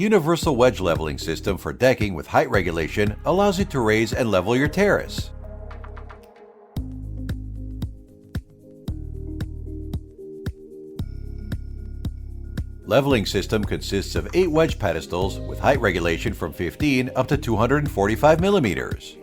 Universal wedge leveling system for decking with height regulation allows you to raise and level your terrace. Leveling system consists of 8 wedge pedestals with height regulation from 15 up to 245 millimeters.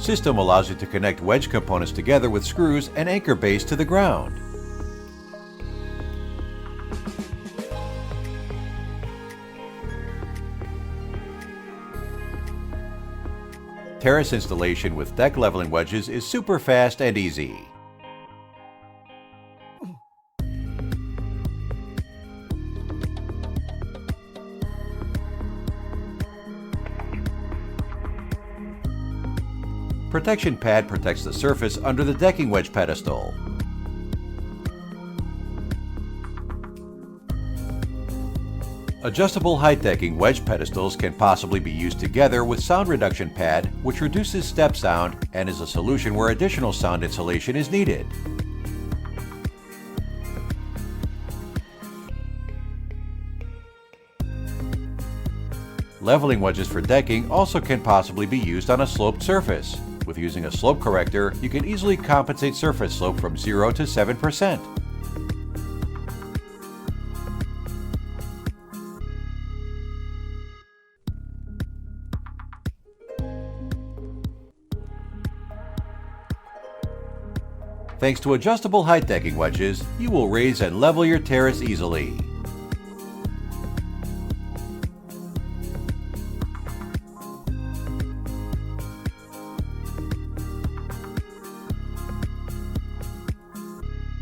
System allows you to connect wedge components together with screws and anchor base to the ground. Terrace installation with deck leveling wedges is super fast and easy. Protection pad protects the surface under the decking wedge pedestal. Adjustable height decking wedge pedestals can possibly be used together with sound reduction pad, which reduces step sound and is a solution where additional sound insulation is needed. Leveling wedges for decking also can possibly be used on a sloped surface. With using a slope corrector, you can easily compensate surface slope from 0 to 7%. Thanks to adjustable height decking wedges, you will raise and level your terrace easily.